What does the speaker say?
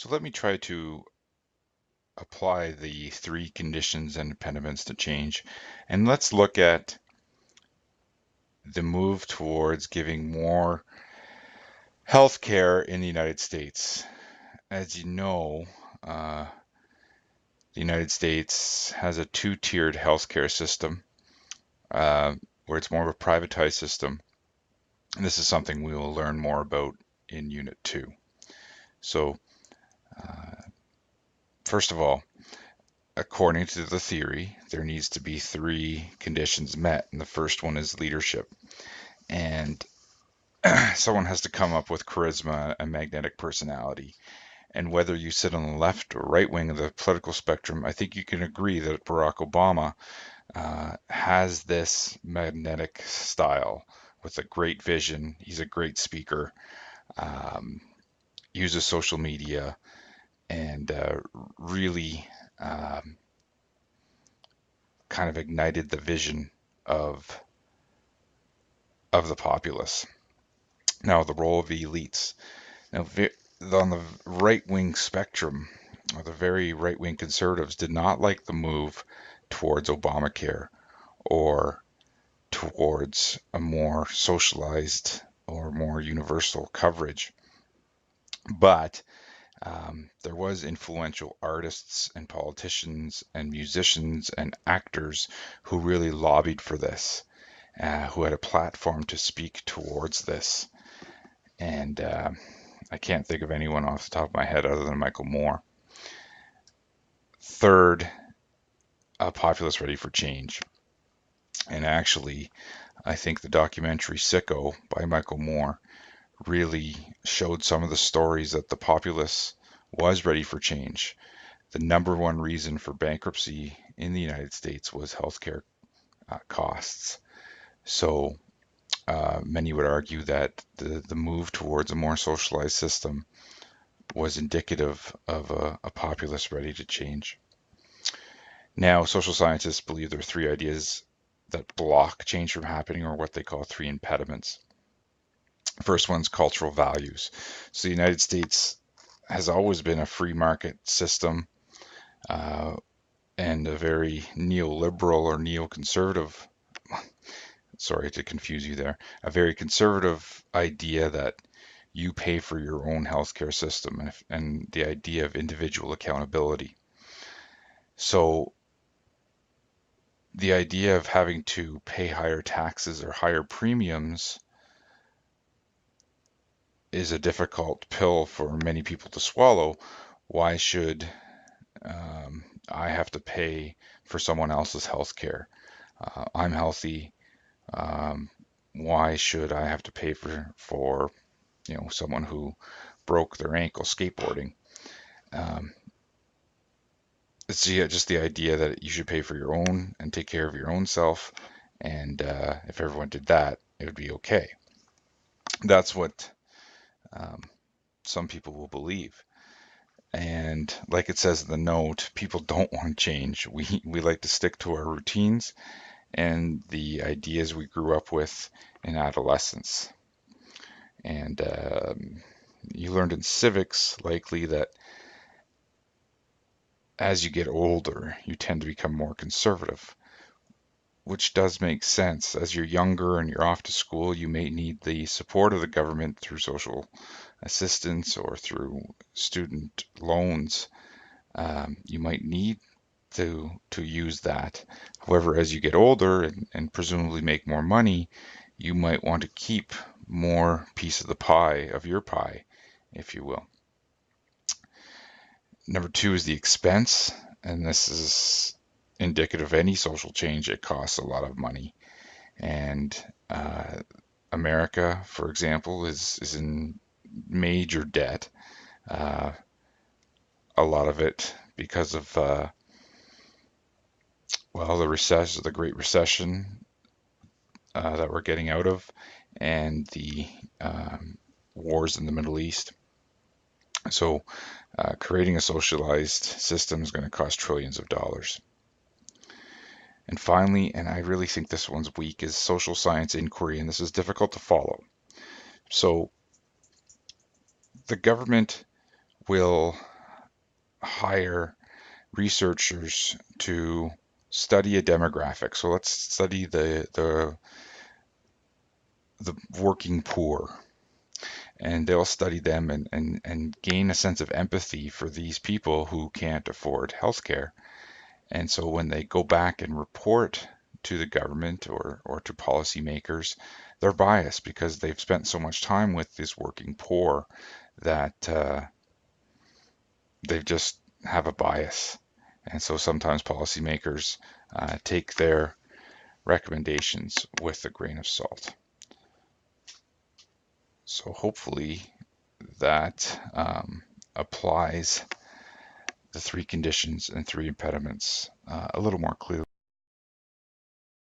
So let me try to apply the three conditions and impediments to change. And let's look at the move towards giving more health care in the United States. As you know, the United States has a two-tiered healthcare system uh, where it's more of a privatized system. And this is something we will learn more about in Unit 2. So, uh, first of all, according to the theory, there needs to be three conditions met. And the first one is leadership. And someone has to come up with charisma and magnetic personality. And whether you sit on the left or right wing of the political spectrum, I think you can agree that Barack Obama has this magnetic style with a great vision. He's a great speaker, um, uses social media, and really kind of ignited the vision of the populace. Now, the role of the elites. Now, on the right wing spectrum, or the very right wing conservatives did not like the move towards Obamacare or towards a more socialized or more universal coverage. But there was influential artists and politicians and musicians and actors who really lobbied for this, who had a platform to speak towards this. And I can't think of anyone off the top of my head other than Michael Moore. Third, a populace ready for change. And actually, I think the documentary Sicko by Michael Moore really showed some of the stories that the populace was ready for change. The number one reason for bankruptcy in the United States was healthcare costs. So many would argue that the move towards a more socialized system was indicative of a populace ready to change. Now, social scientists believe there are three ideas that block change from happening, or what they call three impediments. First one's cultural values. So the United States has always been a free market system uh, and a very neoliberal or neoconservative, sorry to confuse you there, a very conservative idea that you pay for your own healthcare system and the idea of individual accountability. So the idea of having to pay higher taxes or higher premiums is a difficult pill for many people to swallow. Why should I have to pay for someone else's health care? I'm healthy. Um, why should I have to pay for someone who broke their ankle skateboarding? Um, it's just the idea that you should pay for your own and take care of your own self, and if everyone did that, it would be okay. That's what um, some people will believe. And like it says in the note, people don't want to change. We like to stick to our routines and the ideas we grew up with in adolescence. And you learned in civics likely that as you get older, you tend to become more conservative, which does make sense. As you're younger and you're off to school, you may need the support of the government through social assistance or through student loans. You might need to use that. However, as you get older and presumably make more money, you might want to keep more piece of the pie, of your pie, if you will. Number two is the expense, and this is indicative of any social change. It costs a lot of money. And America, for example, is in major debt. Uh, a lot of it because of the Great Recession that we're getting out of, and the wars in the Middle East. So, creating a socialized system is going to cost trillions of dollars. And finally, and I really think this one's weak, is social science inquiry, and this is difficult to follow. So, the government will hire researchers to study a demographic. So let's study the working poor, and they'll study them and gain a sense of empathy for these people who can't afford healthcare. And so when they go back and report to the government or to policymakers, they're biased because they've spent so much time with this working poor that they just have a bias. And so sometimes policymakers take their recommendations with a grain of salt. So hopefully that applies the three conditions and three impediments a little more clearly.